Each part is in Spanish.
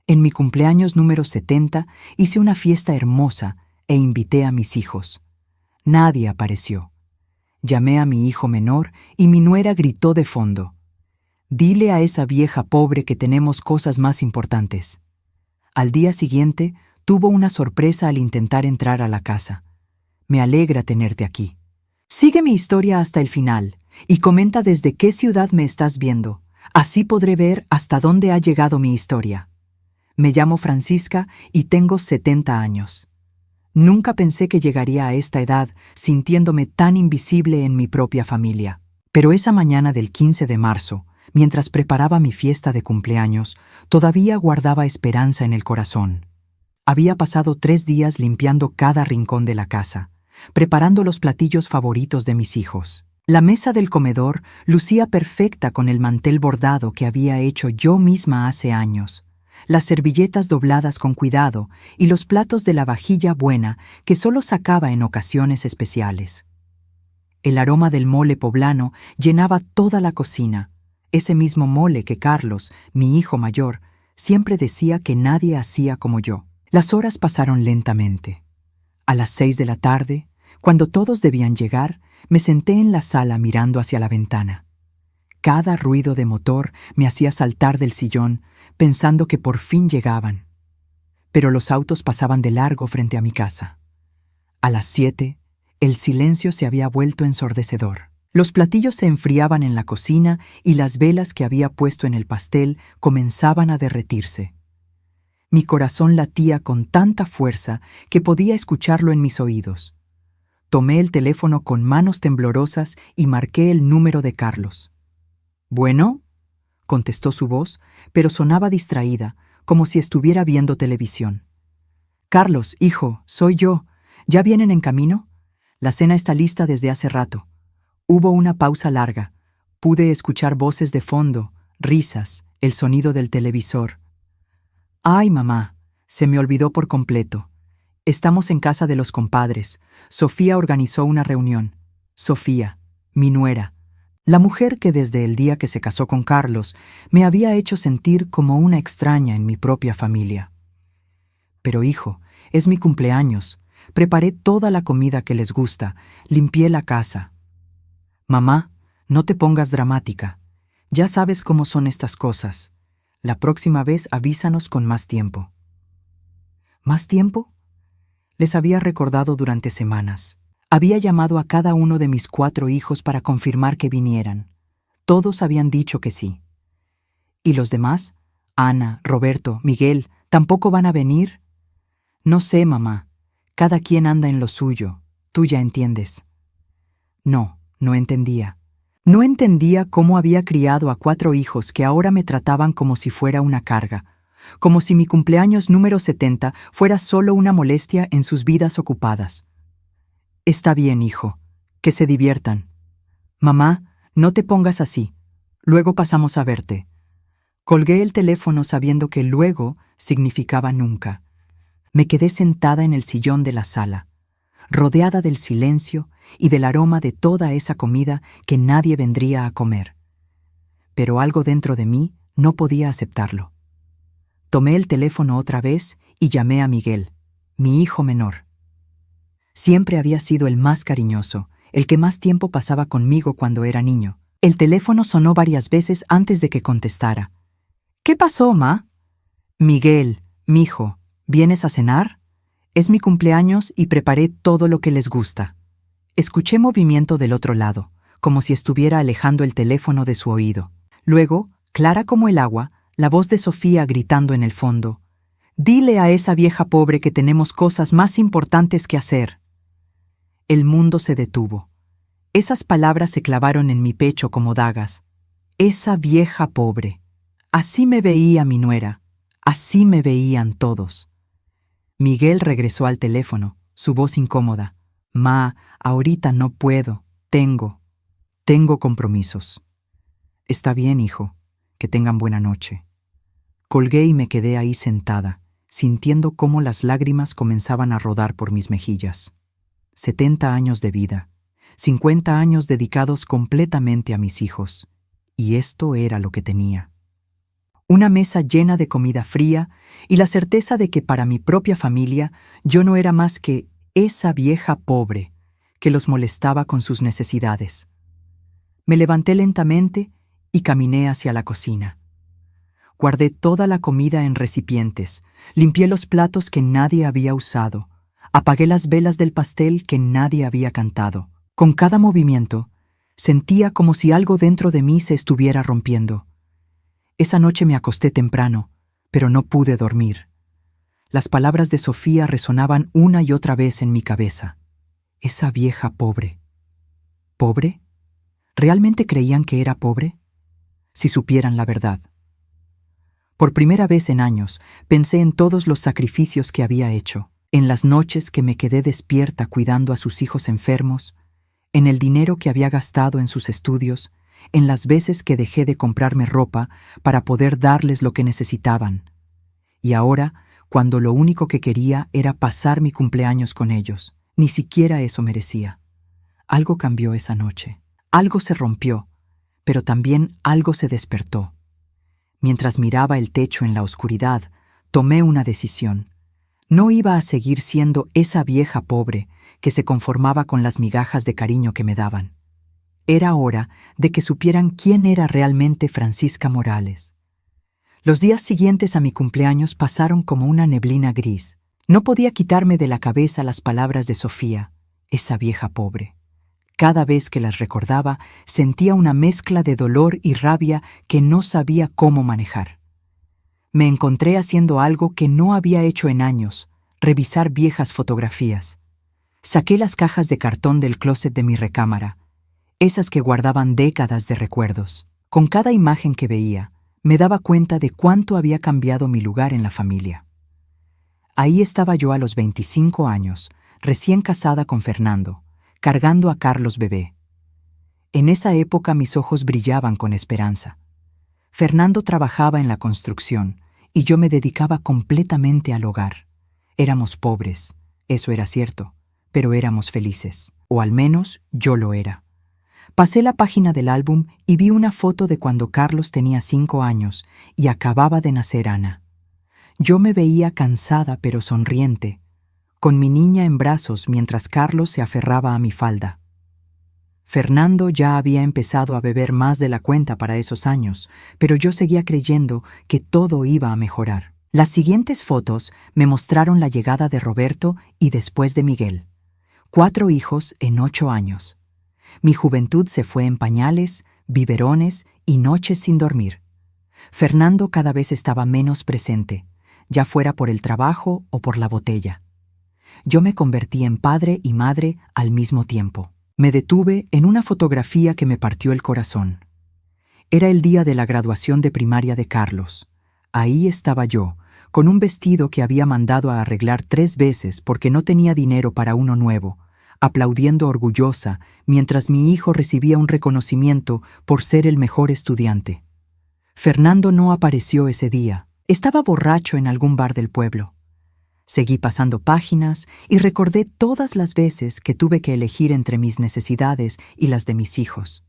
En mi cumpleaños número 70 hice una fiesta hermosa e invité a mis hijos. Nadie apareció. Llamé a mi hijo menor y mi nuera gritó de fondo: «Dile a esa vieja pobre que tenemos cosas más importantes». Al día siguiente, tuvo una sorpresa al intentar entrar a la casa. Me alegra tenerte aquí. Sigue mi historia hasta el final y comenta desde qué ciudad me estás viendo. Así podré ver hasta dónde ha llegado mi historia. Me llamo Francisca y tengo 70 años. Nunca pensé que llegaría a esta edad sintiéndome tan invisible en mi propia familia. Pero esa mañana del 15 de marzo, mientras preparaba mi fiesta de cumpleaños, todavía guardaba esperanza en el corazón. Había pasado 3 días limpiando cada rincón de la casa, preparando los platillos favoritos de mis hijos. La mesa del comedor lucía perfecta con el mantel bordado que había hecho yo misma hace años, las servilletas dobladas con cuidado y los platos de la vajilla buena que solo sacaba en ocasiones especiales. El aroma del mole poblano llenaba toda la cocina, ese mismo mole que Carlos, mi hijo mayor, siempre decía que nadie hacía como yo. Las horas pasaron lentamente. A las 6 de la tarde, cuando todos debían llegar, me senté en la sala mirando hacia la ventana. Cada ruido de motor me hacía saltar del sillón, pensando que por fin llegaban. Pero los autos pasaban de largo frente a mi casa. A las 7, el silencio se había vuelto ensordecedor. Los platillos se enfriaban en la cocina y las velas que había puesto en el pastel comenzaban a derretirse. Mi corazón latía con tanta fuerza que podía escucharlo en mis oídos. Tomé el teléfono con manos temblorosas y marqué el número de Carlos. «¿Bueno?», contestó su voz, pero sonaba distraída, como si estuviera viendo televisión. «Carlos, hijo, soy yo. ¿Ya vienen en camino? La cena está lista desde hace rato». Hubo una pausa larga. Pude escuchar voces de fondo, risas, el sonido del televisor. «Ay, mamá, se me olvidó por completo. Estamos en casa de los compadres. Sofía organizó una reunión. Sofía, mi nuera, la mujer que desde el día que se casó con Carlos me había hecho sentir como una extraña en mi propia familia. Pero hijo, es mi cumpleaños. Preparé toda la comida que les gusta. Limpié la casa». «Mamá, no te pongas dramática. Ya sabes cómo son estas cosas. La próxima vez avísanos con más tiempo». ¿Más tiempo? Les había recordado durante semanas. Había llamado a cada uno de mis 4 hijos para confirmar que vinieran. Todos habían dicho que sí. ¿Y los demás? Ana, Roberto, Miguel, ¿tampoco van a venir? «No sé, mamá. Cada quien anda en lo suyo. Tú ya entiendes». No entendía. No entendía cómo había criado a 4 hijos que ahora me trataban como si fuera una carga, como si mi cumpleaños número 70 fuera solo una molestia en sus vidas ocupadas. «Está bien, hijo. Que se diviertan». «Mamá, no te pongas así. Luego pasamos a verte». Colgué el teléfono sabiendo que luego significaba nunca. Me quedé sentada en el sillón de la sala, rodeada del silencio y del aroma de toda esa comida que nadie vendría a comer. Pero algo dentro de mí no podía aceptarlo. Tomé el teléfono otra vez y llamé a Miguel, mi hijo menor. Siempre había sido el más cariñoso, el que más tiempo pasaba conmigo cuando era niño. El teléfono sonó varias veces antes de que contestara. «¿Qué pasó, ma?» «Miguel, mijo, ¿vienes a cenar? Es mi cumpleaños y preparé todo lo que les gusta». Escuché movimiento del otro lado, como si estuviera alejando el teléfono de su oído. Luego, clara como el agua, la voz de Sofía gritando en el fondo: «Dile a esa vieja pobre que tenemos cosas más importantes que hacer». El mundo se detuvo. Esas palabras se clavaron en mi pecho como dagas. Esa vieja pobre. Así me veía mi nuera. Así me veían todos. Miguel regresó al teléfono, su voz incómoda. «Ma, ahorita no puedo. Tengo compromisos». «Está bien, hijo. Que tengan buena noche». Colgué y me quedé ahí sentada, sintiendo cómo las lágrimas comenzaban a rodar por mis mejillas. 70 años de vida, 50 años dedicados completamente a mis hijos, y esto era lo que tenía. Una mesa llena de comida fría y la certeza de que para mi propia familia yo no era más que esa vieja pobre que los molestaba con sus necesidades. Me levanté lentamente y caminé hacia la cocina. Guardé toda la comida en recipientes, limpié los platos que nadie había usado, apagué las velas del pastel que nadie había cantado. Con cada movimiento, sentía como si algo dentro de mí se estuviera rompiendo. Esa noche me acosté temprano, pero no pude dormir. Las palabras de Sofía resonaban una y otra vez en mi cabeza. Esa vieja pobre. ¿Pobre? ¿Realmente creían que era pobre? Si supieran la verdad. Por primera vez en años, pensé en todos los sacrificios que había hecho, en las noches que me quedé despierta cuidando a sus hijos enfermos, en el dinero que había gastado en sus estudios, en las veces que dejé de comprarme ropa para poder darles lo que necesitaban. Y ahora, cuando lo único que quería era pasar mi cumpleaños con ellos, ni siquiera eso merecía. Algo cambió esa noche. Algo se rompió, pero también algo se despertó. Mientras miraba el techo en la oscuridad, tomé una decisión. No iba a seguir siendo esa vieja pobre que se conformaba con las migajas de cariño que me daban. Era hora de que supieran quién era realmente Francisca Morales. Los días siguientes a mi cumpleaños pasaron como una neblina gris. No podía quitarme de la cabeza las palabras de Sofía, esa vieja pobre. Cada vez que las recordaba, sentía una mezcla de dolor y rabia que no sabía cómo manejar. Me encontré haciendo algo que no había hecho en años, revisar viejas fotografías. Saqué las cajas de cartón del closet de mi recámara, esas que guardaban décadas de recuerdos. Con cada imagen que veía, me daba cuenta de cuánto había cambiado mi lugar en la familia. Ahí estaba yo a los 25 años, recién casada con Fernando, cargando a Carlos bebé. En esa época mis ojos brillaban con esperanza. Fernando trabajaba en la construcción y yo me dedicaba completamente al hogar. Éramos pobres, eso era cierto, pero éramos felices, o al menos yo lo era. Pasé la página del álbum y vi una foto de cuando Carlos tenía 5 años y acababa de nacer Ana. Yo me veía cansada pero sonriente, con mi niña en brazos mientras Carlos se aferraba a mi falda. Fernando ya había empezado a beber más de la cuenta para esos años, pero yo seguía creyendo que todo iba a mejorar. Las siguientes fotos me mostraron la llegada de Roberto y después de Miguel. 4 hijos en 8 años. Mi juventud se fue en pañales, biberones y noches sin dormir. Fernando cada vez estaba menos presente, ya fuera por el trabajo o por la botella. Yo me convertí en padre y madre al mismo tiempo. Me detuve en una fotografía que me partió el corazón. Era el día de la graduación de primaria de Carlos. Ahí estaba yo, con un vestido que había mandado a arreglar 3 veces porque no tenía dinero para uno nuevo, aplaudiendo orgullosa mientras mi hijo recibía un reconocimiento por ser el mejor estudiante. Fernando no apareció ese día. Estaba borracho en algún bar del pueblo. Seguí pasando páginas y recordé todas las veces que tuve que elegir entre mis necesidades y las de mis hijos.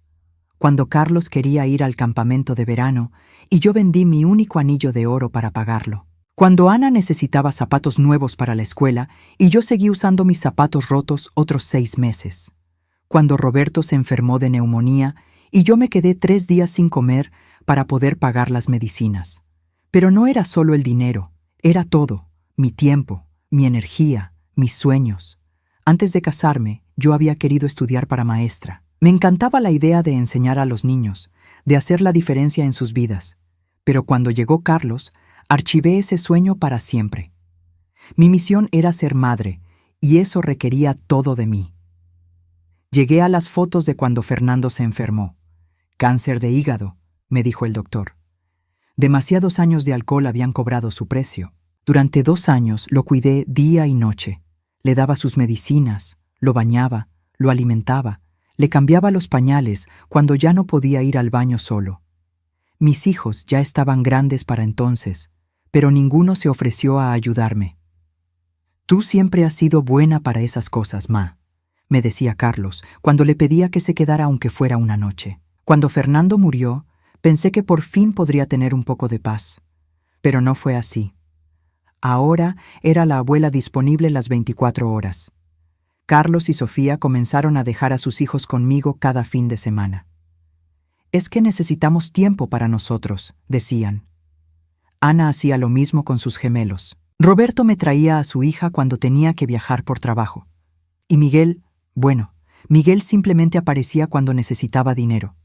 Cuando Carlos quería ir al campamento de verano y yo vendí mi único anillo de oro para pagarlo. Cuando Ana necesitaba zapatos nuevos para la escuela y yo seguí usando mis zapatos rotos otros 6 meses. Cuando Roberto se enfermó de neumonía y yo me quedé 3 días sin comer para poder pagar las medicinas. Pero no era solo el dinero, era todo. Mi tiempo, mi energía, mis sueños. Antes de casarme, yo había querido estudiar para maestra. Me encantaba la idea de enseñar a los niños, de hacer la diferencia en sus vidas. Pero cuando llegó Carlos, archivé ese sueño para siempre. Mi misión era ser madre, y eso requería todo de mí. Llegué a las fotos de cuando Fernando se enfermó. Cáncer de hígado, me dijo el doctor. Demasiados años de alcohol habían cobrado su precio. Durante 2 años lo cuidé día y noche. Le daba sus medicinas, lo bañaba, lo alimentaba, le cambiaba los pañales cuando ya no podía ir al baño solo. Mis hijos ya estaban grandes para entonces, pero ninguno se ofreció a ayudarme. Tú siempre has sido buena para esas cosas, ma, me decía Carlos, cuando le pedía que se quedara aunque fuera una noche. Cuando Fernando murió, Pensé que por fin podría tener un poco de paz, pero no fue así. Ahora era la abuela disponible las 24 horas. Carlos y Sofía comenzaron a dejar a sus hijos conmigo cada fin de semana. «Es que necesitamos tiempo para nosotros», decían. Ana hacía lo mismo con sus gemelos. Roberto me traía a su hija cuando tenía que viajar por trabajo. Y Miguel, bueno, Miguel simplemente aparecía cuando necesitaba dinero.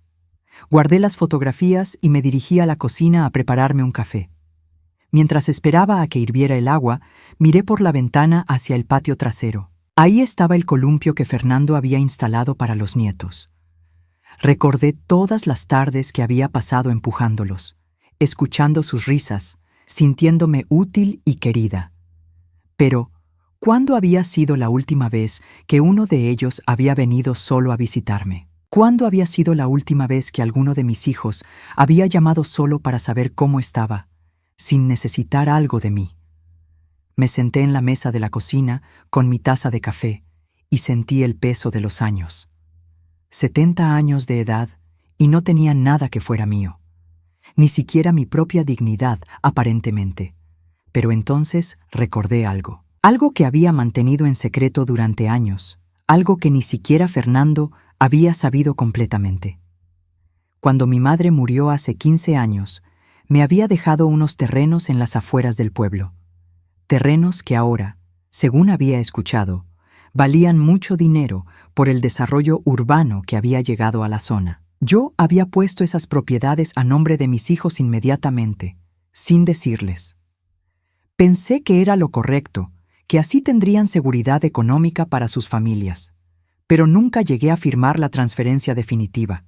Guardé las fotografías y me dirigí a la cocina a prepararme un café. Mientras esperaba a que hirviera el agua, miré por la ventana hacia el patio trasero. Ahí estaba el columpio que Fernando había instalado para los nietos. Recordé todas las tardes que había pasado empujándolos, escuchando sus risas, sintiéndome útil y querida. Pero, ¿cuándo había sido la última vez que uno de ellos había venido solo a visitarme? ¿Cuándo había sido la última vez que alguno de mis hijos había llamado solo para saber cómo estaba, sin necesitar algo de mí? Me senté en la mesa de la cocina con mi taza de café y sentí el peso de los años. 70 años de edad y no tenía nada que fuera mío. Ni siquiera mi propia dignidad, aparentemente. Pero entonces recordé algo. Algo que había mantenido en secreto durante años. Algo que ni siquiera Fernando había sabido completamente. Cuando mi madre murió hace 15 años, me había dejado unos terrenos en las afueras del pueblo. Terrenos que ahora, según había escuchado, valían mucho dinero por el desarrollo urbano que había llegado a la zona. Yo había puesto esas propiedades a nombre de mis hijos inmediatamente, sin decirles. Pensé que era lo correcto, que así tendrían seguridad económica para sus familias. Pero nunca llegué a firmar la transferencia definitiva.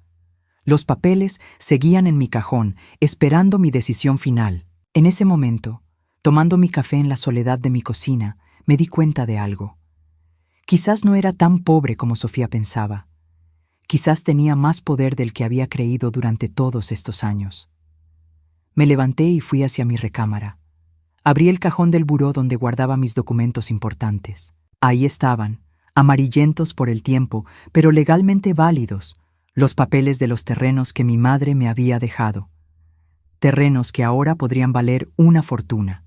Los papeles seguían en mi cajón, esperando mi decisión final. En ese momento, tomando mi café en la soledad de mi cocina, me di cuenta de algo. Quizás no era tan pobre como Sofía pensaba. Quizás tenía más poder del que había creído durante todos estos años. Me levanté y fui hacia mi recámara. Abrí el cajón del buró donde guardaba mis documentos importantes. Ahí estaban, amarillentos por el tiempo, pero legalmente válidos, los papeles de los terrenos que mi madre me había dejado. Terrenos que ahora podrían valer una fortuna.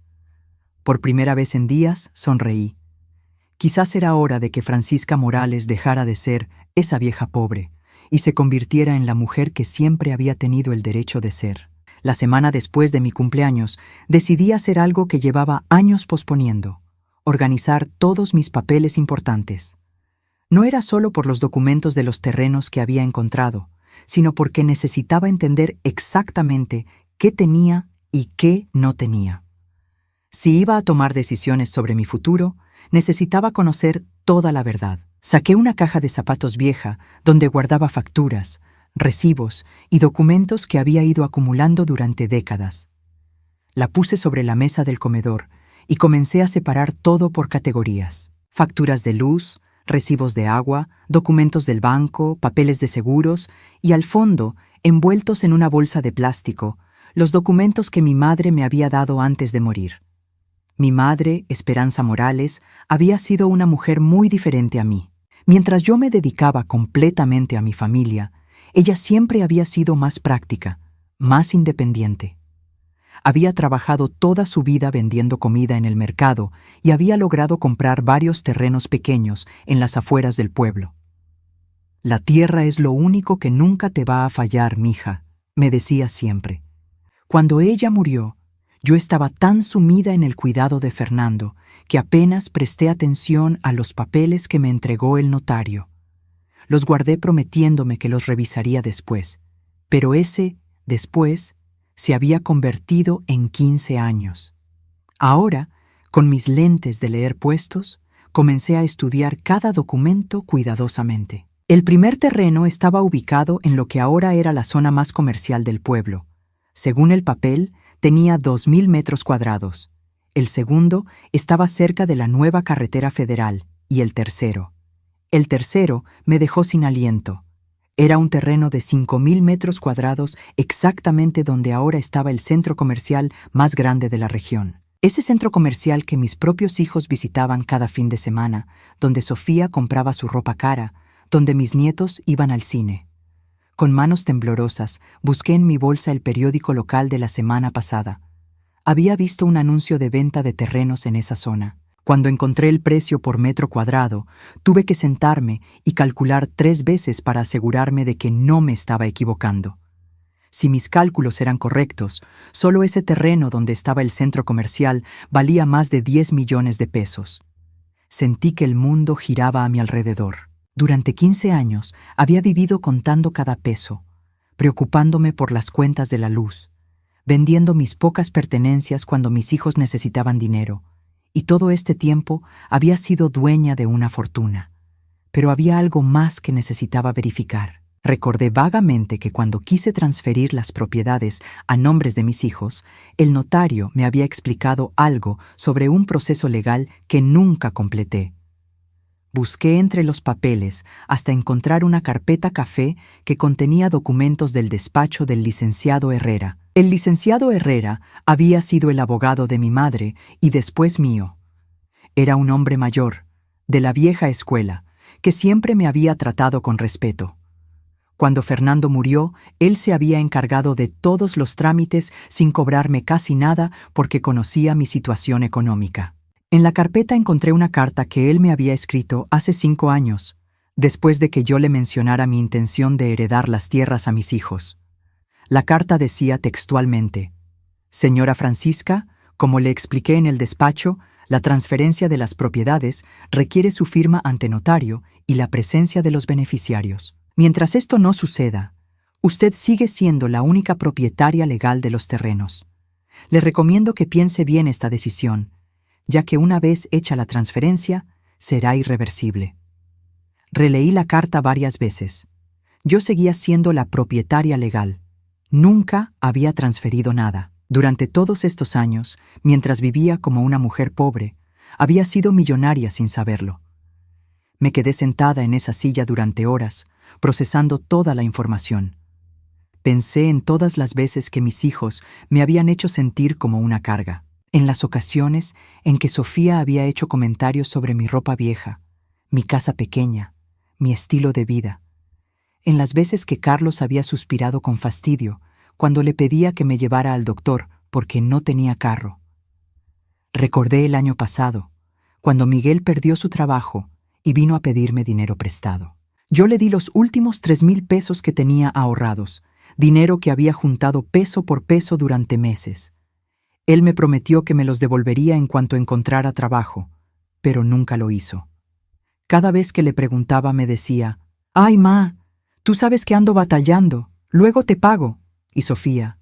Por primera vez en días, sonreí. Quizás era hora de que Francisca Morales dejara de ser esa vieja pobre y se convirtiera en la mujer que siempre había tenido el derecho de ser. La semana después de mi cumpleaños, decidí hacer algo que llevaba años posponiendo: organizar todos mis papeles importantes. No era solo por los documentos de los terrenos que había encontrado, sino porque necesitaba entender exactamente qué tenía y qué no tenía. Si iba a tomar decisiones sobre mi futuro, necesitaba conocer toda la verdad. Saqué una caja de zapatos vieja donde guardaba facturas, recibos y documentos que había ido acumulando durante décadas. La puse sobre la mesa del comedor y comencé a separar todo por categorías: facturas de luz, recibos de agua, documentos del banco, papeles de seguros y, al fondo, envueltos en una bolsa de plástico, los documentos que mi madre me había dado antes de morir. Mi madre, Esperanza Morales, había sido una mujer muy diferente a mí. Mientras yo me dedicaba completamente a mi familia, ella siempre había sido más práctica, más independiente. Había trabajado toda su vida vendiendo comida en el mercado y había logrado comprar varios terrenos pequeños en las afueras del pueblo. «La tierra es lo único que nunca te va a fallar, mija», me decía siempre. Cuando ella murió, yo estaba tan sumida en el cuidado de Fernando que apenas presté atención a los papeles que me entregó el notario. Los guardé prometiéndome que los revisaría después, pero ese después se había convertido en 15 años. Ahora, con mis lentes de leer puestos, comencé a estudiar cada documento cuidadosamente. El primer terreno estaba ubicado en lo que ahora era la zona más comercial del pueblo. Según el papel, tenía 2.000 metros cuadrados. El segundo estaba cerca de la nueva carretera federal y el tercero me dejó sin aliento. Era un terreno de 5.000 metros cuadrados exactamente donde ahora estaba el centro comercial más grande de la región. Ese centro comercial que mis propios hijos visitaban cada fin de semana, donde Sofía compraba su ropa cara, donde mis nietos iban al cine. Con manos temblorosas, busqué en mi bolsa el periódico local de la semana pasada. Había visto un anuncio de venta de terrenos en esa zona. Cuando encontré el precio por metro cuadrado, tuve que sentarme y calcular 3 veces para asegurarme de que no me estaba equivocando. Si mis cálculos eran correctos, solo ese terreno donde estaba el centro comercial valía más de 10 millones de pesos. Sentí que el mundo giraba a mi alrededor. Durante 15 años había vivido contando cada peso, preocupándome por las cuentas de la luz, vendiendo mis pocas pertenencias cuando mis hijos necesitaban dinero, y todo este tiempo había sido dueña de una fortuna. Pero había algo más que necesitaba verificar. Recordé vagamente que cuando quise transferir las propiedades a nombres de mis hijos, el notario me había explicado algo sobre un proceso legal que nunca completé. Busqué entre los papeles hasta encontrar una carpeta café que contenía documentos del despacho del licenciado Herrera. El licenciado Herrera había sido el abogado de mi madre y después mío. Era un hombre mayor, de la vieja escuela, que siempre me había tratado con respeto. Cuando Fernando murió, él se había encargado de todos los trámites sin cobrarme casi nada porque conocía mi situación económica. En la carpeta encontré una carta que él me había escrito hace 5 años, después de que yo le mencionara mi intención de heredar las tierras a mis hijos. La carta decía textualmente: «Señora Francisca, como le expliqué en el despacho, la transferencia de las propiedades requiere su firma ante notario y la presencia de los beneficiarios. Mientras esto no suceda, usted sigue siendo la única propietaria legal de los terrenos. Le recomiendo que piense bien esta decisión, ya que una vez hecha la transferencia, será irreversible». Releí la carta varias veces. Yo seguía siendo la propietaria legal. Nunca había transferido nada. Durante todos estos años, mientras vivía como una mujer pobre, había sido millonaria sin saberlo. Me quedé sentada en esa silla durante horas, procesando toda la información. Pensé en todas las veces que mis hijos me habían hecho sentir como una carga. En las ocasiones en que Sofía había hecho comentarios sobre mi ropa vieja, mi casa pequeña, mi estilo de vida. En las veces que Carlos había suspirado con fastidio cuando le pedía que me llevara al doctor porque no tenía carro. Recordé el año pasado, cuando Miguel perdió su trabajo y vino a pedirme dinero prestado. Yo le di los últimos 3,000 pesos que tenía ahorrados, dinero que había juntado peso por peso durante meses. Él me prometió que me los devolvería en cuanto encontrara trabajo, pero nunca lo hizo. Cada vez que le preguntaba me decía: «Ay, ma, tú sabes que ando batallando, luego te pago». Y Sofía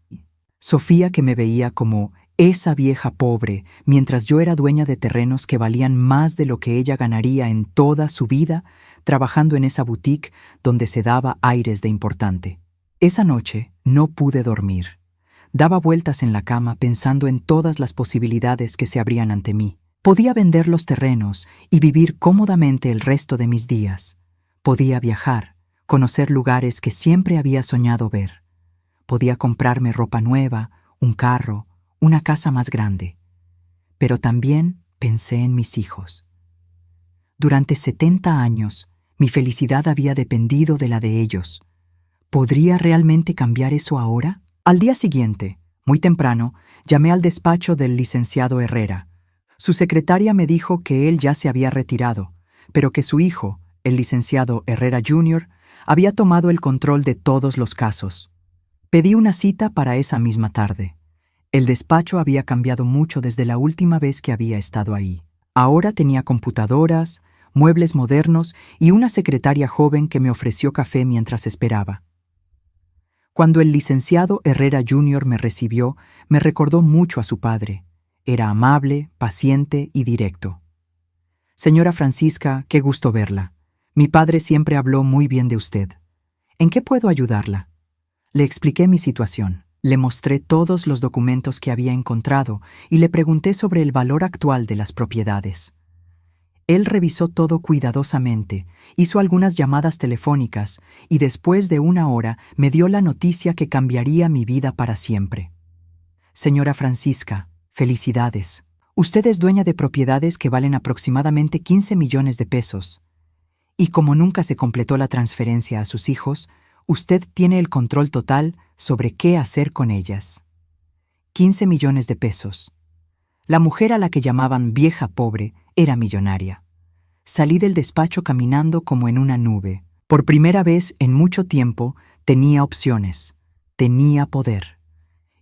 que me veía como esa vieja pobre, mientras yo era dueña de terrenos que valían más de lo que ella ganaría en toda su vida, trabajando en esa boutique donde se daba aires de importante. Esa noche no pude dormir. Daba vueltas en la cama pensando en todas las posibilidades que se abrían ante mí. Podía vender los terrenos y vivir cómodamente el resto de mis días. Podía viajar, conocer lugares que siempre había soñado ver. Podía comprarme ropa nueva, un carro, una casa más grande. Pero también pensé en mis hijos. Durante 70 años, mi felicidad había dependido de la de ellos. ¿Podría realmente cambiar eso ahora? Al día siguiente, muy temprano, llamé al despacho del licenciado Herrera. Su secretaria me dijo que él ya se había retirado, pero que su hijo, el licenciado Herrera Jr., había tomado el control de todos los casos. Pedí una cita para esa misma tarde. El despacho había cambiado mucho desde la última vez que había estado ahí. Ahora tenía computadoras, muebles modernos y una secretaria joven que me ofreció café mientras esperaba. Cuando el licenciado Herrera Jr. me recibió, me recordó mucho a su padre. Era amable, paciente y directo. «Señora Francisca, qué gusto verla. Mi padre siempre habló muy bien de usted. ¿En qué puedo ayudarla?». Le expliqué mi situación. Le mostré todos los documentos que había encontrado y le pregunté sobre el valor actual de las propiedades. Él revisó todo cuidadosamente, hizo algunas llamadas telefónicas y después de 1 hora me dio la noticia que cambiaría mi vida para siempre. «Señora Francisca, felicidades. Usted es dueña de propiedades que valen aproximadamente 15 millones de pesos. Y como nunca se completó la transferencia a sus hijos, Usted tiene el control total sobre qué hacer con ellas. 15 millones de pesos. La mujer a la que llamaban vieja pobre era millonaria. Salí del despacho caminando como en una nube. Por primera vez en mucho tiempo tenía opciones, tenía poder.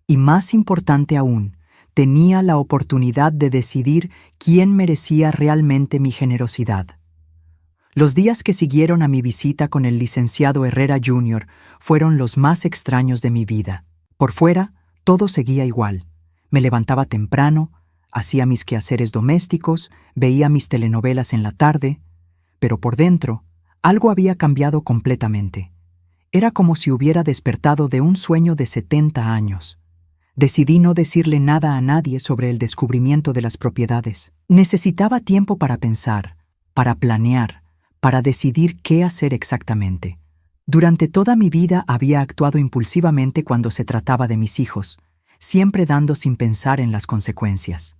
Y más importante aún, tenía la oportunidad de decidir quién merecía realmente mi generosidad. Los días que siguieron a mi visita con el licenciado Herrera Jr. fueron los más extraños de mi vida. Por fuera, todo seguía igual. Me levantaba temprano, hacía mis quehaceres domésticos, veía mis telenovelas en la tarde, pero por dentro, algo había cambiado completamente. Era como si hubiera despertado de un sueño de 70 años. Decidí no decirle nada a nadie sobre el descubrimiento de las propiedades. Necesitaba tiempo para pensar, para planear, para decidir qué hacer exactamente. Durante toda mi vida había actuado impulsivamente cuando se trataba de mis hijos, siempre dando sin pensar en las consecuencias.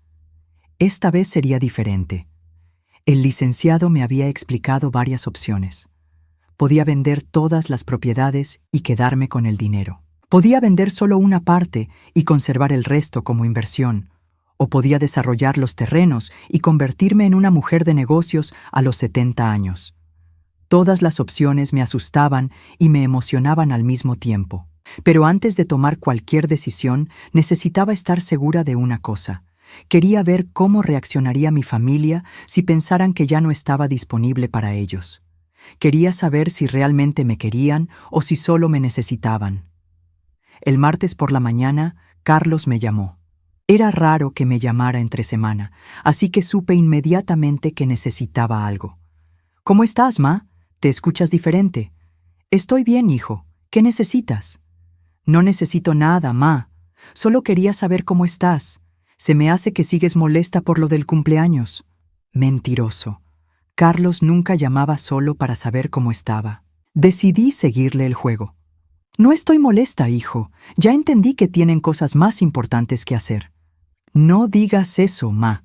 Esta vez sería diferente. El licenciado me había explicado varias opciones. Podía vender todas las propiedades y quedarme con el dinero. Podía vender solo una parte y conservar el resto como inversión, o podía desarrollar los terrenos y convertirme en una mujer de negocios a los 70 años. Todas las opciones me asustaban y me emocionaban al mismo tiempo. Pero antes de tomar cualquier decisión, necesitaba estar segura de una cosa. Quería ver cómo reaccionaría mi familia si pensaran que ya no estaba disponible para ellos. Quería saber si realmente me querían o si solo me necesitaban. El martes por la mañana, Carlos me llamó. Era raro que me llamara entre semana, así que supe inmediatamente que necesitaba algo. «¿Cómo estás, ma? Te escuchas diferente». «Estoy bien, hijo. ¿Qué necesitas?» «No necesito nada, ma. Solo quería saber cómo estás. Se me hace que sigues molesta por lo del cumpleaños». Mentiroso. Carlos nunca llamaba solo para saber cómo estaba. Decidí seguirle el juego. «No estoy molesta, hijo. Ya entendí que tienen cosas más importantes que hacer». «No digas eso, ma.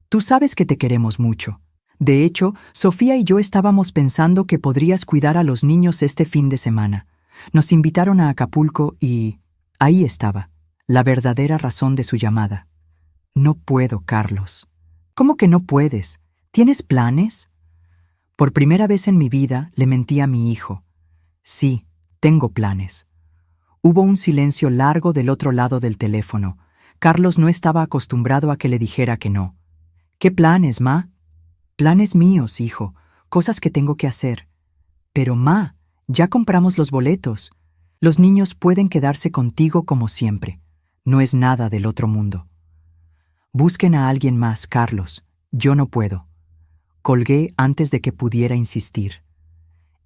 Tú sabes que te queremos mucho. De hecho, Sofía y yo estábamos pensando que podrías cuidar a los niños este fin de semana. Nos invitaron a Acapulco y ahí estaba, la verdadera razón de su llamada». «No puedo, Carlos». «¿Cómo que no puedes? ¿Tienes planes?» Por primera vez en mi vida le mentí a mi hijo. «Sí, tengo planes». Hubo un silencio largo del otro lado del teléfono. Carlos no estaba acostumbrado a que le dijera que no. «¿Qué planes, ma?» «Planes míos, hijo, cosas que tengo que hacer». «Pero, ma, ya compramos los boletos. Los niños pueden quedarse contigo como siempre. No es nada del otro mundo». «Busquen a alguien más, Carlos. Yo no puedo». Colgué antes de que pudiera insistir.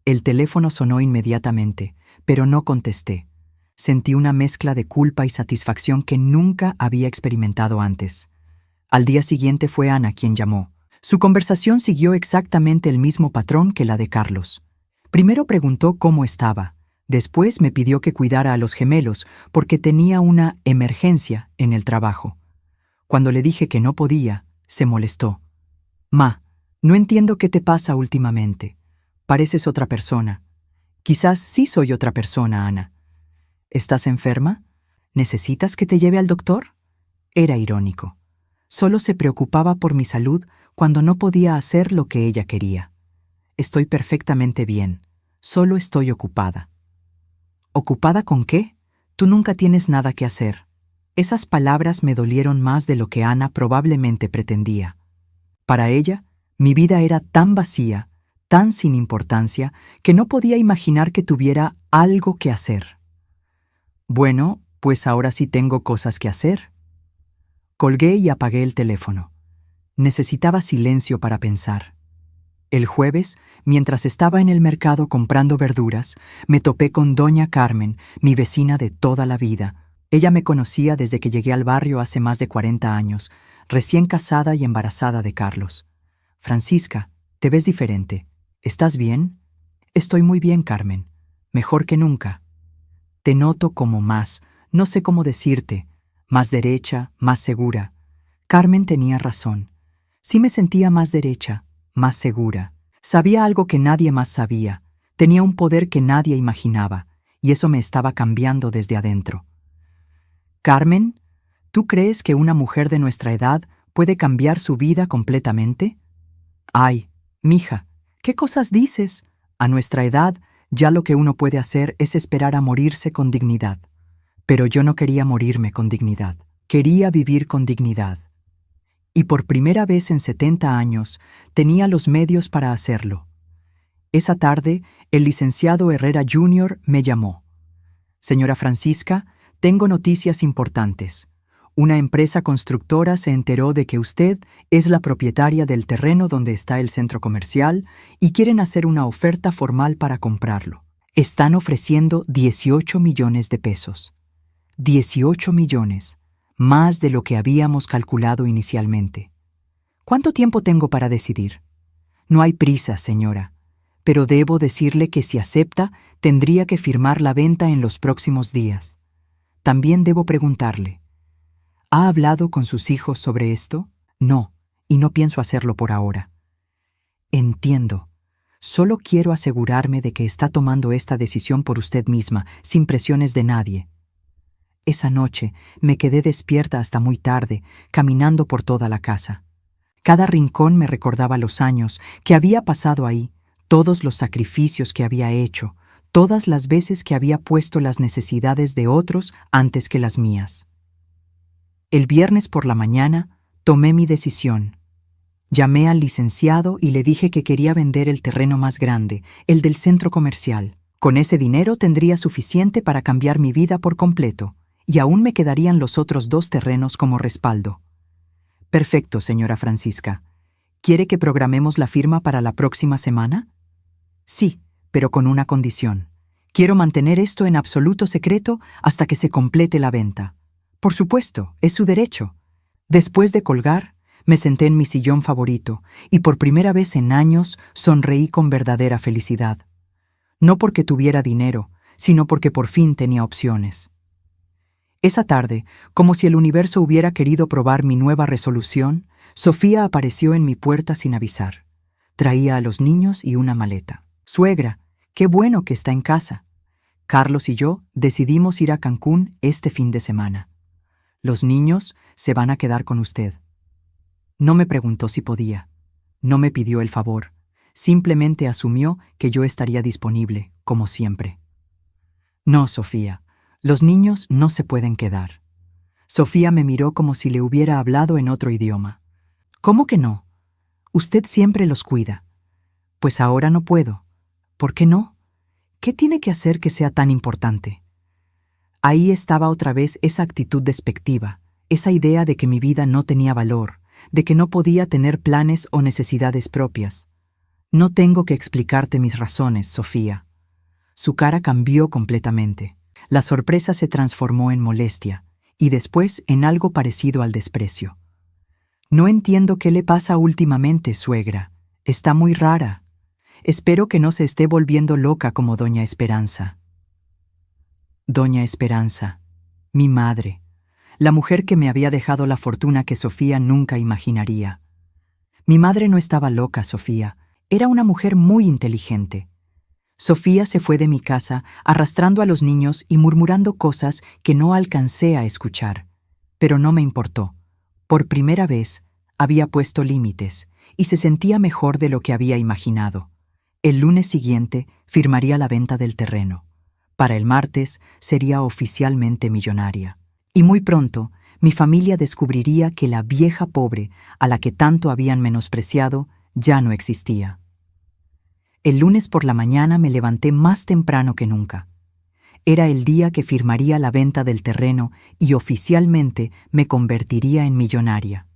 El teléfono sonó inmediatamente, pero no contesté. Sentí una mezcla de culpa y satisfacción que nunca había experimentado antes. Al día siguiente fue Ana quien llamó. Su conversación siguió exactamente el mismo patrón que la de Carlos. Primero preguntó cómo estaba. Después me pidió que cuidara a los gemelos porque tenía una emergencia en el trabajo. Cuando le dije que no podía, se molestó. «Ma, no entiendo qué te pasa últimamente. Pareces otra persona». «Quizás sí soy otra persona, Ana». «¿Estás enferma? ¿Necesitas que te lleve al doctor?» Era irónico. Solo se preocupaba por mi salud cuando no podía hacer lo que ella quería. «Estoy perfectamente bien. Solo estoy ocupada». «¿Ocupada con qué? Tú nunca tienes nada que hacer». Esas palabras me dolieron más de lo que Ana probablemente pretendía. Para ella, mi vida era tan vacía, tan sin importancia, que no podía imaginar que tuviera algo que hacer. «Bueno, pues ahora sí tengo cosas que hacer». Colgué y apagué el teléfono. Necesitaba silencio para pensar. El jueves, mientras estaba en el mercado comprando verduras, me topé con doña Carmen, mi vecina de toda la vida. Ella me conocía desde que llegué al barrio hace más de 40 años, recién casada y embarazada de Carlos. «Francisca, te ves diferente. ¿Estás bien?» «Estoy muy bien, Carmen. Mejor que nunca». «Te noto como más, no sé cómo decirte, más derecha, más segura». Carmen tenía razón. Sí me sentía más derecha, más segura. Sabía algo que nadie más sabía. Tenía un poder que nadie imaginaba. y eso me estaba cambiando desde adentro. Carmen, ¿tú crees que una mujer de nuestra edad puede cambiar su vida completamente? Ay, mija, ¿qué cosas dices? A nuestra edad, ya lo que uno puede hacer es esperar a morirse con dignidad. Pero yo no quería morirme con dignidad. Quería vivir con dignidad. Y por primera vez en 70 años, tenía los medios para hacerlo. Esa tarde, el licenciado Herrera Jr. me llamó. Señora Francisca, tengo noticias importantes. Una empresa constructora se enteró de que usted es la propietaria del terreno donde está el centro comercial y quieren hacer una oferta formal para comprarlo. Están ofreciendo 18 millones de pesos. 18 millones, más de lo que habíamos calculado inicialmente. ¿Cuánto tiempo tengo para decidir? No hay prisa, señora, pero debo decirle que si acepta, tendría que firmar la venta en los próximos días. También debo preguntarle, ¿ha hablado con sus hijos sobre esto? No, y no pienso hacerlo por ahora. Entiendo. Solo quiero asegurarme de que está tomando esta decisión por usted misma, sin presiones de nadie. Esa noche me quedé despierta hasta muy tarde, caminando por toda la casa. Cada rincón me recordaba los años que había pasado ahí, todos los sacrificios que había hecho, todas las veces que había puesto las necesidades de otros antes que las mías. El viernes por la mañana tomé mi decisión. Llamé al licenciado y le dije que quería vender el terreno más grande, el del centro comercial. Con ese dinero tendría suficiente para cambiar mi vida por completo, y aún me quedarían los otros 2 terrenos como respaldo. Perfecto, señora Francisca. ¿Quiere que programemos la firma para la próxima semana? Sí, pero con una condición. Quiero mantener esto en absoluto secreto hasta que se complete la venta. Por supuesto, es su derecho. Después de colgar, me senté en mi sillón favorito y por primera vez en años sonreí con verdadera felicidad. No porque tuviera dinero, sino porque por fin tenía opciones. Esa tarde, como si el universo hubiera querido probar mi nueva resolución, Sofía apareció en mi puerta sin avisar. Traía a los niños y una maleta. «Suegra, qué bueno que está en casa. Carlos y yo decidimos ir a Cancún este fin de semana. Los niños se van a quedar con usted». No me preguntó si podía. No me pidió el favor. Simplemente asumió que yo estaría disponible, como siempre. «No, Sofía, los niños no se pueden quedar». Sofía me miró como si le hubiera hablado en otro idioma. «¿Cómo que no? Usted siempre los cuida». «Pues ahora no puedo». «¿Por qué no? ¿Qué tiene que hacer que sea tan importante?». Ahí estaba otra vez esa actitud despectiva, esa idea de que mi vida no tenía valor, de que no podía tener planes o necesidades propias. «No tengo que explicarte mis razones, Sofía». Su cara cambió completamente. La sorpresa se transformó en molestia y después en algo parecido al desprecio. «No entiendo qué le pasa últimamente, suegra. Está muy rara. Espero que no se esté volviendo loca como doña Esperanza». Doña Esperanza, mi madre, la mujer que me había dejado la fortuna que Sofía nunca imaginaría. Mi madre no estaba loca, Sofía. Era una mujer muy inteligente. Sofía se fue de mi casa arrastrando a los niños y murmurando cosas que no alcancé a escuchar. Pero no me importó. Por primera vez, había puesto límites y se sentía mejor de lo que había imaginado. El lunes siguiente firmaría la venta del terreno. Para el martes sería oficialmente millonaria. Y muy pronto, mi familia descubriría que la vieja pobre, a la que tanto habían menospreciado, ya no existía. El lunes por la mañana me levanté más temprano que nunca. Era el día que firmaría la venta del terreno y oficialmente me convertiría en millonaria.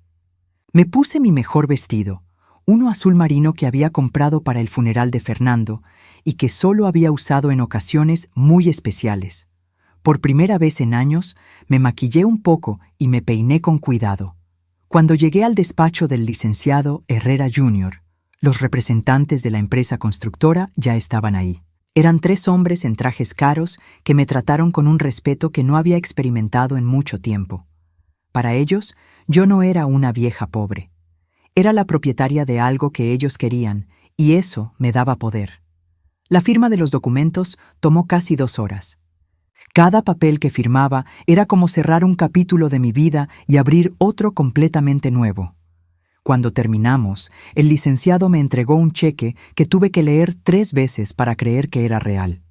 Me puse mi mejor vestido, uno azul marino que había comprado para el funeral de Fernando y que solo había usado en ocasiones muy especiales. Por primera vez en años, me maquillé un poco y me peiné con cuidado. Cuando llegué al despacho del licenciado Herrera Jr., los representantes de la empresa constructora ya estaban ahí. Eran 3 hombres en trajes caros que me trataron con un respeto que no había experimentado en mucho tiempo. Para ellos, yo no era una vieja pobre. Era la propietaria de algo que ellos querían, y eso me daba poder. La firma de los documentos tomó casi 2 horas. Cada papel que firmaba era como cerrar un capítulo de mi vida y abrir otro completamente nuevo. Cuando terminamos, el licenciado me entregó un cheque que tuve que leer 3 veces para creer que era real.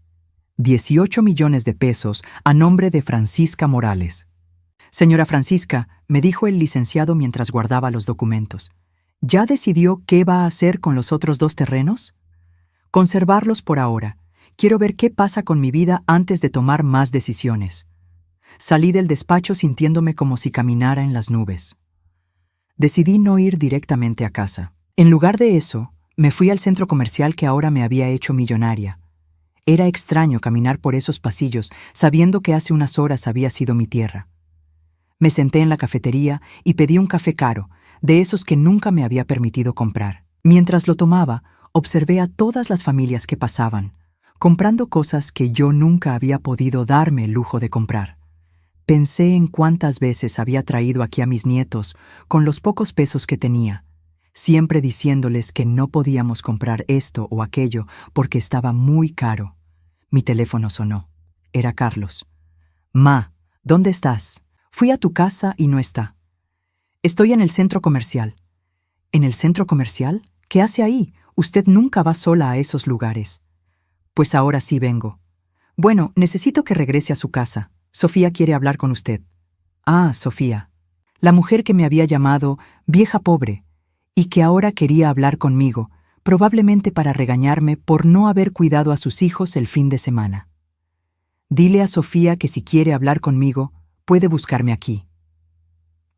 18 millones de pesos a nombre de Francisca Morales. Señora Francisca, me dijo el licenciado mientras guardaba los documentos, ¿ya decidió qué va a hacer con los otros 2 terrenos? Conservarlos por ahora. Quiero ver qué pasa con mi vida antes de tomar más decisiones. Salí del despacho sintiéndome como si caminara en las nubes. Decidí no ir directamente a casa. En lugar de eso, me fui al centro comercial que ahora me había hecho millonaria. Era extraño caminar por esos pasillos sabiendo que hace unas horas había sido mi tierra. Me senté en la cafetería y pedí un café caro, de esos que nunca me había permitido comprar. Mientras lo tomaba, observé a todas las familias que pasaban, comprando cosas que yo nunca había podido darme el lujo de comprar. Pensé en cuántas veces había traído aquí a mis nietos con los pocos pesos que tenía, siempre diciéndoles que no podíamos comprar esto o aquello porque estaba muy caro. Mi teléfono sonó. Era Carlos. «Ma, ¿dónde estás? Fui a tu casa y no está». «Estoy en el centro comercial». «¿En el centro comercial? ¿Qué hace ahí? Usted nunca va sola a esos lugares». «Pues ahora sí vengo». «Bueno, necesito que regrese a su casa. Sofía quiere hablar con usted». «Ah, Sofía». La mujer que me había llamado vieja pobre y que ahora quería hablar conmigo, probablemente para regañarme por no haber cuidado a sus hijos el fin de semana. «Dile a Sofía que si quiere hablar conmigo, puede buscarme aquí».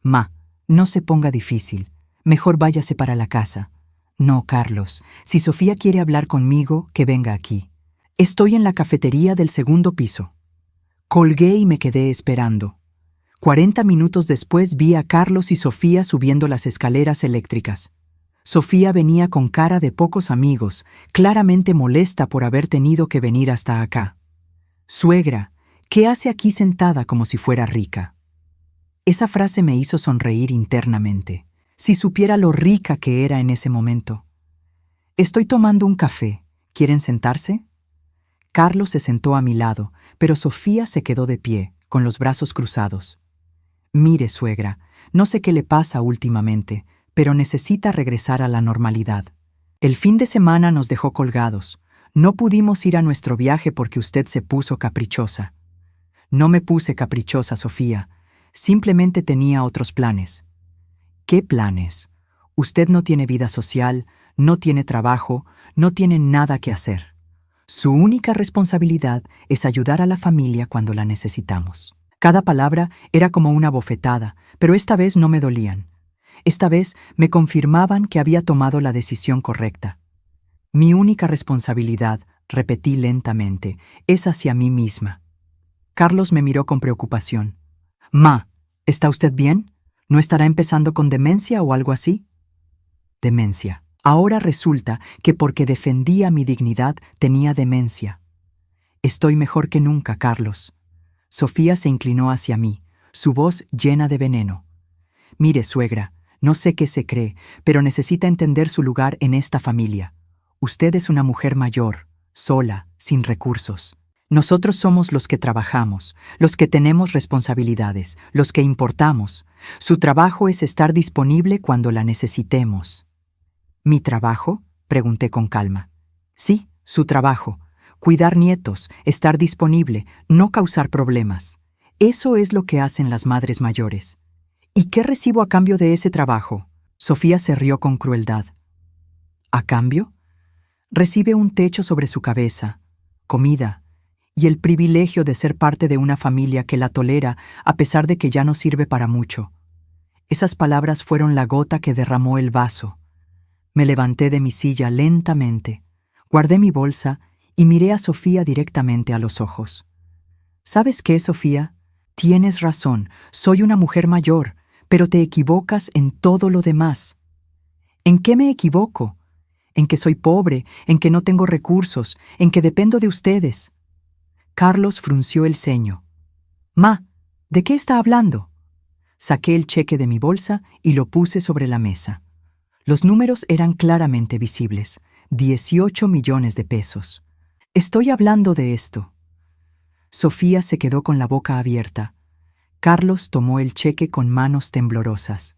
«Ma, no se ponga difícil. Mejor váyase para la casa». «No, Carlos. Si Sofía quiere hablar conmigo, que venga aquí». «Estoy en la cafetería del 2º piso». Colgué y me quedé esperando. 40 minutos después vi a Carlos y Sofía subiendo las escaleras eléctricas. Sofía venía con cara de pocos amigos, claramente molesta por haber tenido que venir hasta acá. «Suegra, ¿qué hace aquí sentada como si fuera rica?» Esa frase me hizo sonreír internamente. Si supiera lo rica que era en ese momento. «Estoy tomando un café. ¿Quieren sentarse?» Carlos se sentó a mi lado, pero Sofía se quedó de pie, con los brazos cruzados. «Mire, suegra, no sé qué le pasa últimamente, pero necesita regresar a la normalidad. El fin de semana nos dejó colgados. No pudimos ir a nuestro viaje porque usted se puso caprichosa». «No me puse caprichosa, Sofía. Simplemente tenía otros planes». «¿Qué planes? Usted no tiene vida social, no tiene trabajo, no tiene nada que hacer. Su única responsabilidad es ayudar a la familia cuando la necesitamos». Cada palabra era como una bofetada, pero esta vez no me dolían. Esta vez me confirmaban que había tomado la decisión correcta. «Mi única responsabilidad», repetí lentamente, «es hacia mí misma». Carlos me miró con preocupación. «Ma, ¿está usted bien? ¿No estará empezando con demencia o algo así?» Demencia. Ahora resulta que porque defendía mi dignidad tenía demencia. «Estoy mejor que nunca, Carlos». Sofía se inclinó hacia mí, su voz llena de veneno. «Mire, suegra, no sé qué se cree, pero necesita entender su lugar en esta familia. Usted es una mujer mayor, sola, sin recursos. Nosotros somos los que trabajamos, los que tenemos responsabilidades, los que importamos. Su trabajo es estar disponible cuando la necesitemos». «¿Mi trabajo?», pregunté con calma. «Sí, su trabajo. Cuidar nietos, estar disponible, no causar problemas. Eso es lo que hacen las madres mayores». «¿Y qué recibo a cambio de ese trabajo?». Sofía se rió con crueldad. «¿A cambio?». «Recibe un techo sobre su cabeza, comida, y el privilegio de ser parte de una familia que la tolera a pesar de que ya no sirve para mucho». Esas palabras fueron la gota que derramó el vaso. Me levanté de mi silla lentamente, guardé mi bolsa y miré a Sofía directamente a los ojos. «¿Sabes qué, Sofía? Tienes razón, soy una mujer mayor, pero te equivocas en todo lo demás». «¿En qué me equivoco?». «En que soy pobre, en que no tengo recursos, en que dependo de ustedes». Carlos frunció el ceño. «Ma, ¿de qué está hablando?». Saqué el cheque de mi bolsa y lo puse sobre la mesa. Los números eran claramente visibles. 18 millones de pesos. Estoy hablando de esto. Sofía se quedó con la boca abierta. Carlos tomó el cheque con manos temblorosas.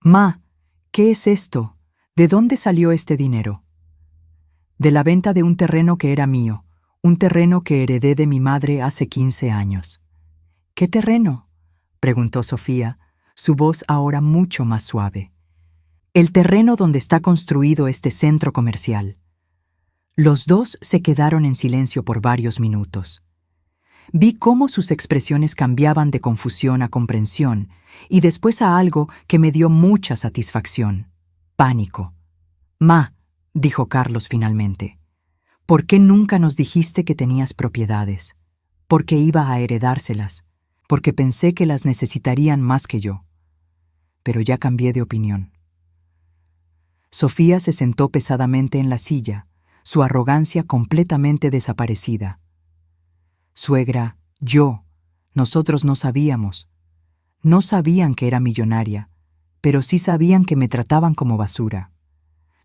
Ma, ¿qué es esto? ¿De dónde salió este dinero? De la venta de un terreno que era mío, un terreno que heredé de mi madre hace 15 años. ¿Qué terreno?, preguntó Sofía, su voz ahora mucho más suave. El terreno donde está construido este centro comercial. Los dos se quedaron en silencio por varios minutos. Vi cómo sus expresiones cambiaban de confusión a comprensión y después a algo que me dio mucha satisfacción: pánico. Ma, dijo Carlos finalmente, ¿por qué nunca nos dijiste que tenías propiedades? Porque iba a heredárselas, porque pensé que las necesitarían más que yo. Pero ya cambié de opinión. Sofía se sentó pesadamente en la silla, su arrogancia completamente desaparecida. Suegra, nosotros no sabíamos. No sabían que era millonaria, pero sí sabían que me trataban como basura.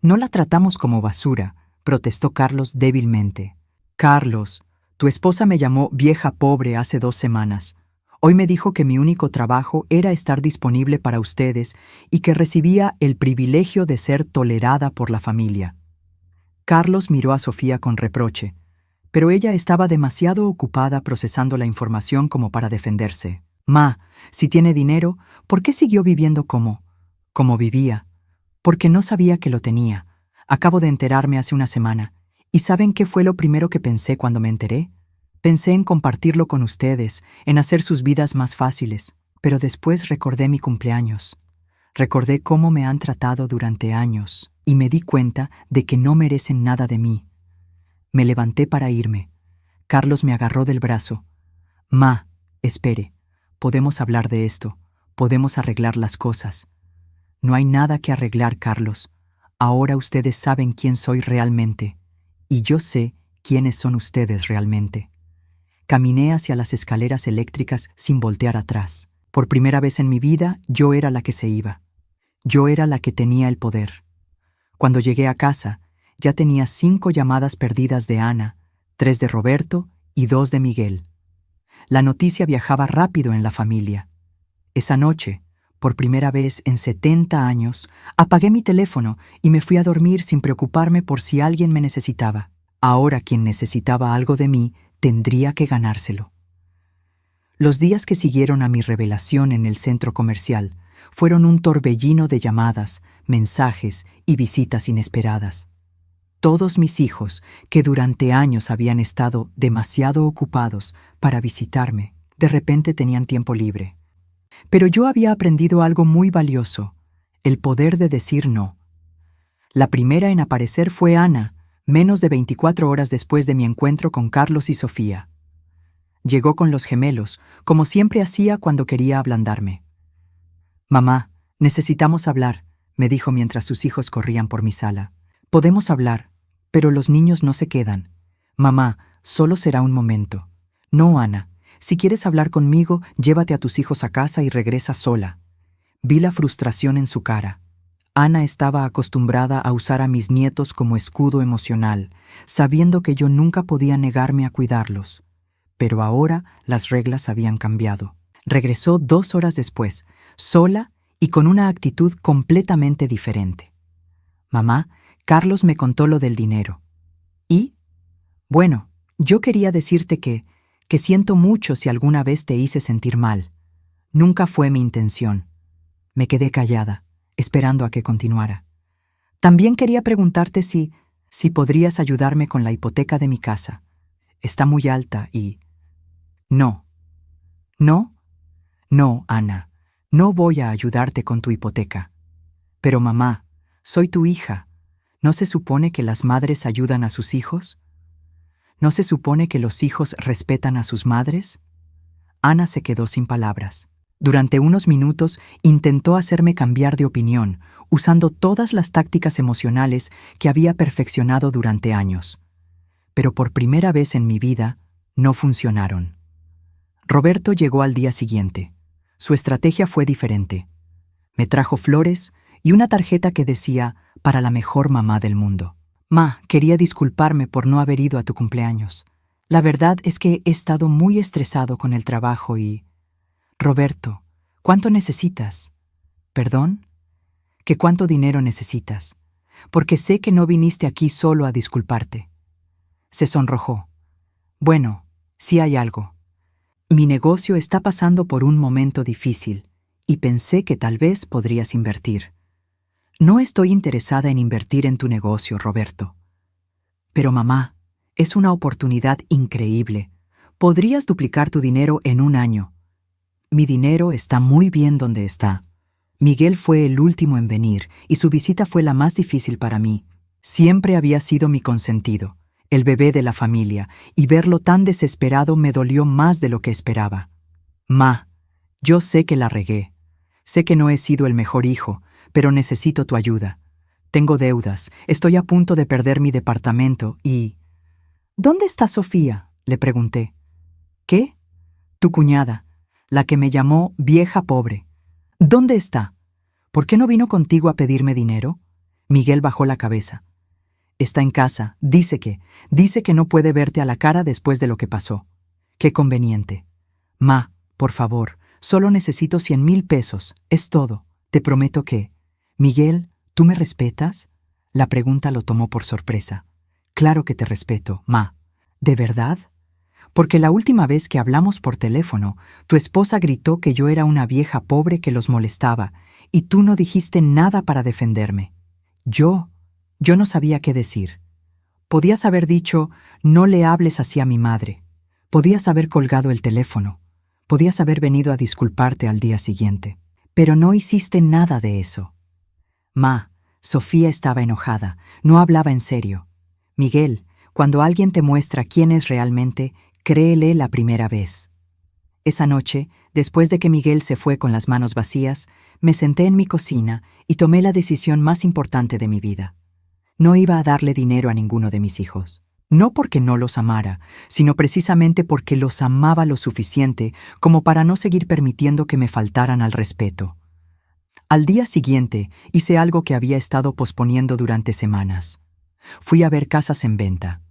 No la tratamos como basura, protestó Carlos débilmente. Carlos, tu esposa me llamó vieja pobre hace 2 semanas. Hoy me dijo que mi único trabajo era estar disponible para ustedes y que recibía el privilegio de ser tolerada por la familia. Carlos miró a Sofía con reproche, pero ella estaba demasiado ocupada procesando la información como para defenderse. Ma, si tiene dinero, ¿por qué siguió viviendo como vivía? Porque no sabía que lo tenía. Acabo de enterarme hace una semana. ¿Y saben qué fue lo primero que pensé cuando me enteré? Pensé en compartirlo con ustedes, en hacer sus vidas más fáciles. Pero después recordé mi cumpleaños. Recordé cómo me han tratado durante años y me di cuenta de que no merecen nada de mí. Me levanté para irme. Carlos me agarró del brazo. Ma, espere. Podemos hablar de esto. Podemos arreglar las cosas. No hay nada que arreglar, Carlos. Ahora ustedes saben quién soy realmente. Y yo sé quiénes son ustedes realmente. Caminé hacia las escaleras eléctricas sin voltear atrás. Por primera vez en mi vida, yo era la que se iba. Yo era la que tenía el poder. Cuando llegué a casa, ya tenía 5 llamadas perdidas de Ana, 3 de Roberto y 2 de Miguel. La noticia viajaba rápido en la familia. Esa noche, por primera vez en 70 años, apagué mi teléfono y me fui a dormir sin preocuparme por si alguien me necesitaba. Ahora quien necesitaba algo de mí tendría que ganárselo. Los días que siguieron a mi revelación en el centro comercial fueron un torbellino de llamadas, mensajes y visitas inesperadas. Todos mis hijos, que durante años habían estado demasiado ocupados para visitarme, de repente tenían tiempo libre. Pero yo había aprendido algo muy valioso: el poder de decir no. La primera en aparecer fue Ana, menos de 24 horas después de mi encuentro con Carlos y Sofía. Llegó con los gemelos, como siempre hacía cuando quería ablandarme. «Mamá, necesitamos hablar», me dijo mientras sus hijos corrían por mi sala. «Podemos hablar, pero los niños no se quedan. Mamá, solo será un momento». «No, Ana. Si quieres hablar conmigo, llévate a tus hijos a casa y regresa sola». Vi la frustración en su cara. Ana estaba acostumbrada a usar a mis nietos como escudo emocional, sabiendo que yo nunca podía negarme a cuidarlos. Pero ahora las reglas habían cambiado. Regresó 2 horas después, sola y con una actitud completamente diferente. «Mamá, Carlos me contó lo del dinero». «¿Y?» «Bueno, yo quería decirte que siento mucho si alguna vez te hice sentir mal. Nunca fue mi intención». Me quedé callada, esperando a que continuara. «También quería preguntarte si podrías ayudarme con la hipoteca de mi casa. Está muy alta y...» «No». «¿No?» «No, Ana, no voy a ayudarte con tu hipoteca». «Pero mamá, soy tu hija. ¿No se supone que las madres ayudan a sus hijos? ¿No se supone que los hijos respetan a sus madres?» Ana se quedó sin palabras. Durante unos minutos intentó hacerme cambiar de opinión, usando todas las tácticas emocionales que había perfeccionado durante años. Pero por primera vez en mi vida, no funcionaron. Roberto llegó al día siguiente. Su estrategia fue diferente. Me trajo flores y una tarjeta que decía: «Para la mejor mamá del mundo». Ma, quería disculparme por no haber ido a tu cumpleaños. La verdad es que he estado muy estresado con el trabajo y... Roberto, ¿cuánto necesitas? ¿Perdón? ¿Que cuánto dinero necesitas? Porque sé que no viniste aquí solo a disculparte. Se sonrojó. Bueno, sí hay algo. Mi negocio está pasando por un momento difícil y pensé que tal vez podrías invertir. No estoy interesada en invertir en tu negocio, Roberto. Pero mamá, es una oportunidad increíble. Podrías duplicar tu dinero en un año. Mi dinero está muy bien donde está. Miguel fue el último en venir y su visita fue la más difícil para mí. Siempre había sido mi consentido, el bebé de la familia, y verlo tan desesperado me dolió más de lo que esperaba. Ma, yo sé que la regué. Sé que no he sido el mejor hijo, pero necesito tu ayuda. Tengo deudas, estoy a punto de perder mi departamento y... ¿Dónde está Sofía?, le pregunté. ¿Qué? Tu cuñada, la que me llamó vieja pobre. ¿Dónde está? ¿Por qué no vino contigo a pedirme dinero? Miguel bajó la cabeza. Está en casa, dice que no puede verte a la cara después de lo que pasó. Qué conveniente. Ma, por favor, solo necesito 100,000 pesos, es todo. Te prometo que... Miguel, ¿tú me respetas? La pregunta lo tomó por sorpresa. Claro que te respeto, ma. ¿De verdad? Porque la última vez que hablamos por teléfono, tu esposa gritó que yo era una vieja pobre que los molestaba, y tú no dijiste nada para defenderme. Yo no sabía qué decir. Podías haber dicho, no le hables así a mi madre. Podías haber colgado el teléfono. Podías haber venido a disculparte al día siguiente. Pero no hiciste nada de eso. Ma, Sofía estaba enojada, no hablaba en serio. Miguel, cuando alguien te muestra quién es realmente, créele la primera vez. Esa noche, después de que Miguel se fue con las manos vacías, me senté en mi cocina y tomé la decisión más importante de mi vida. No iba a darle dinero a ninguno de mis hijos. No porque no los amara, sino precisamente porque los amaba lo suficiente como para no seguir permitiendo que me faltaran al respeto. Al día siguiente, hice algo que había estado posponiendo durante semanas. Fui a ver casas en venta.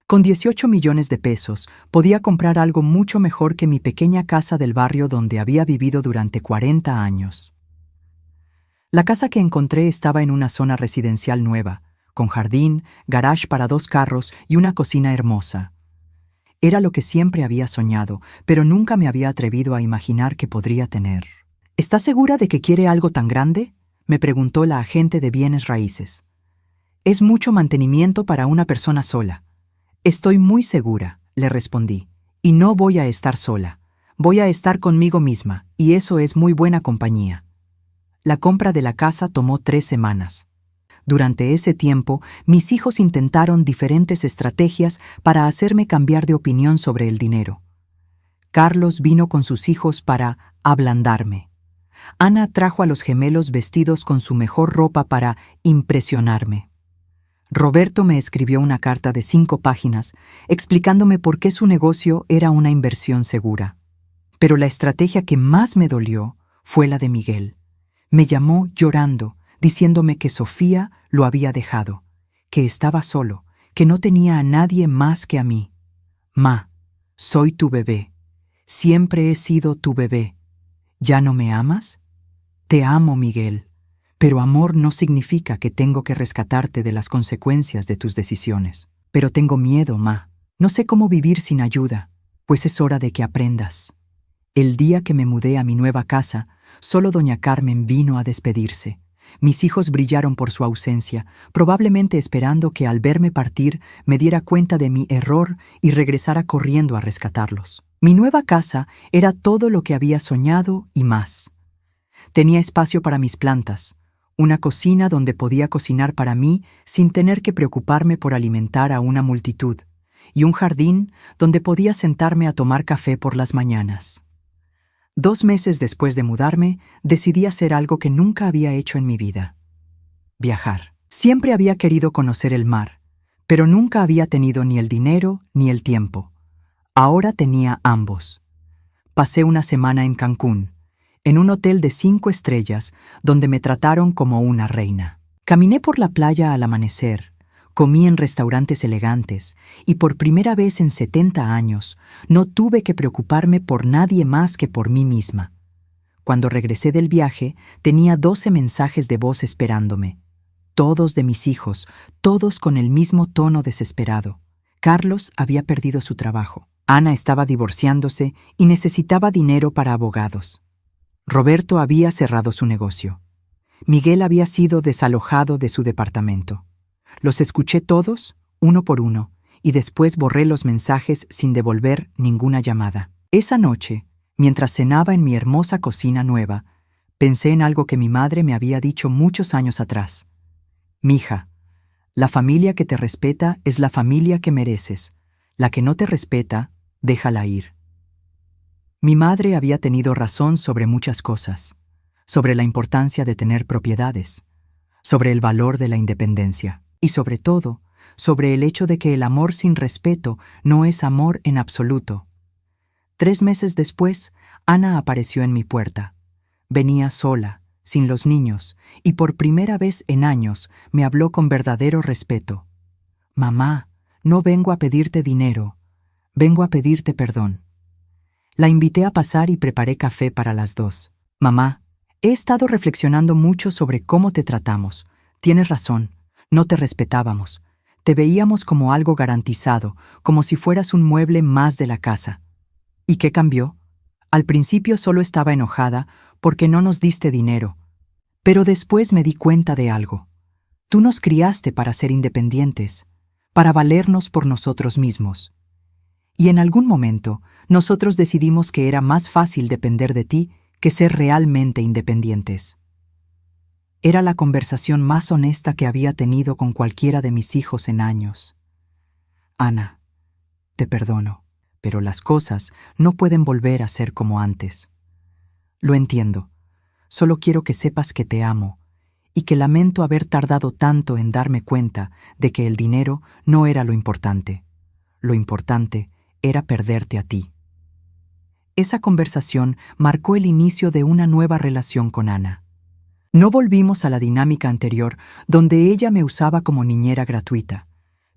Con 18 millones de pesos, podía comprar algo mucho mejor que mi pequeña casa del barrio donde había vivido durante 40 años. La casa que encontré estaba en una zona residencial nueva, con jardín, garage para 2 carros y una cocina hermosa. Era lo que siempre había soñado, pero nunca me había atrevido a imaginar que podría tener. ¿Estás segura de que quiere algo tan grande?, me preguntó la agente de bienes raíces. Es mucho mantenimiento para una persona sola. Estoy muy segura, le respondí, y no voy a estar sola. Voy a estar conmigo misma, y eso es muy buena compañía. La compra de la casa tomó 3 semanas. Durante ese tiempo, mis hijos intentaron diferentes estrategias para hacerme cambiar de opinión sobre el dinero. Carlos vino con sus hijos para ablandarme. Ana trajo a los gemelos vestidos con su mejor ropa para impresionarme. Roberto me escribió una carta de 5 páginas explicándome por qué su negocio era una inversión segura. Pero la estrategia que más me dolió fue la de Miguel. Me llamó llorando, diciéndome que Sofía lo había dejado, que estaba solo, que no tenía a nadie más que a mí. Ma, soy tu bebé. Siempre he sido tu bebé. ¿Ya no me amas? Te amo, Miguel, pero amor no significa que tengo que rescatarte de las consecuencias de tus decisiones. Pero tengo miedo, ma. No sé cómo vivir sin ayuda, pues es hora de que aprendas. El día que me mudé a mi nueva casa, solo doña Carmen vino a despedirse. Mis hijos brillaron por su ausencia, probablemente esperando que al verme partir me diera cuenta de mi error y regresara corriendo a rescatarlos. Mi nueva casa era todo lo que había soñado y más. Tenía espacio para mis plantas, una cocina donde podía cocinar para mí sin tener que preocuparme por alimentar a una multitud, y un jardín donde podía sentarme a tomar café por las mañanas. 2 meses después de mudarme, decidí hacer algo que nunca había hecho en mi vida: viajar. Siempre había querido conocer el mar, pero nunca había tenido ni el dinero ni el tiempo. Ahora tenía ambos. Pasé una semana en Cancún, en un hotel de 5 estrellas, donde me trataron como una reina. Caminé por la playa al amanecer, comí en restaurantes elegantes y por primera vez en 70 años no tuve que preocuparme por nadie más que por mí misma. Cuando regresé del viaje, tenía 12 mensajes de voz esperándome. Todos de mis hijos, todos con el mismo tono desesperado. Carlos había perdido su trabajo. Ana estaba divorciándose y necesitaba dinero para abogados. Roberto había cerrado su negocio. Miguel había sido desalojado de su departamento. Los escuché todos, uno por uno, y después borré los mensajes sin devolver ninguna llamada. Esa noche, mientras cenaba en mi hermosa cocina nueva, pensé en algo que mi madre me había dicho muchos años atrás. Mija, la familia que te respeta es la familia que mereces. La que no te respeta, déjala ir. Mi madre había tenido razón sobre muchas cosas, sobre la importancia de tener propiedades, sobre el valor de la independencia y sobre todo, sobre el hecho de que el amor sin respeto no es amor en absoluto. 3 meses después, Ana apareció en mi puerta. Venía sola, sin los niños, y por primera vez en años me habló con verdadero respeto. Mamá, no vengo a pedirte dinero, vengo a pedirte perdón. La invité a pasar y preparé café para las 2. Mamá, he estado reflexionando mucho sobre cómo te tratamos. Tienes razón, no te respetábamos. Te veíamos como algo garantizado, como si fueras un mueble más de la casa. ¿Y qué cambió? Al principio solo estaba enojada porque no nos diste dinero. Pero después me di cuenta de algo. Tú nos criaste para ser independientes, para valernos por nosotros mismos. Y en algún momento, nosotros decidimos que era más fácil depender de ti que ser realmente independientes. Era la conversación más honesta que había tenido con cualquiera de mis hijos en años. Ana, te perdono, pero las cosas no pueden volver a ser como antes. Lo entiendo. Solo quiero que sepas que te amo y que lamento haber tardado tanto en darme cuenta de que el dinero no era lo importante. Lo importante era perderte a ti. Esa conversación marcó el inicio de una nueva relación con Ana. No volvimos a la dinámica anterior, donde ella me usaba como niñera gratuita,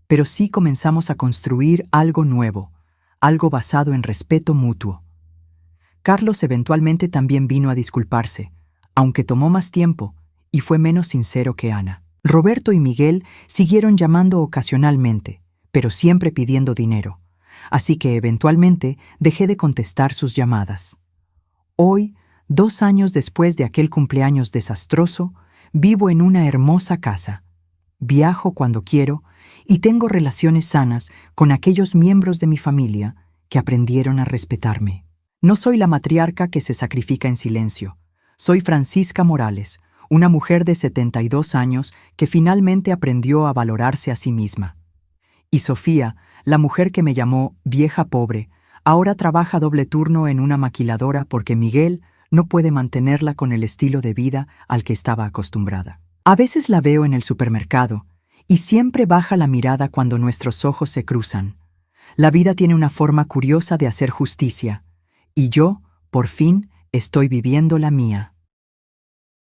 pero sí comenzamos a construir algo nuevo, algo basado en respeto mutuo. Carlos eventualmente también vino a disculparse, aunque tomó más tiempo y fue menos sincero que Ana. Roberto y Miguel siguieron llamando ocasionalmente, pero siempre pidiendo dinero, así que eventualmente dejé de contestar sus llamadas. Hoy, 2 años después de aquel cumpleaños desastroso, vivo en una hermosa casa. Viajo cuando quiero y tengo relaciones sanas con aquellos miembros de mi familia que aprendieron a respetarme. No soy la matriarca que se sacrifica en silencio. Soy Francisca Morales, una mujer de 72 años que finalmente aprendió a valorarse a sí misma. Y Sofía, la mujer que me llamó vieja pobre, ahora trabaja doble turno en una maquiladora porque Miguel no puede mantenerla con el estilo de vida al que estaba acostumbrada. A veces la veo en el supermercado y siempre baja la mirada cuando nuestros ojos se cruzan. La vida tiene una forma curiosa de hacer justicia y yo, por fin, estoy viviendo la mía.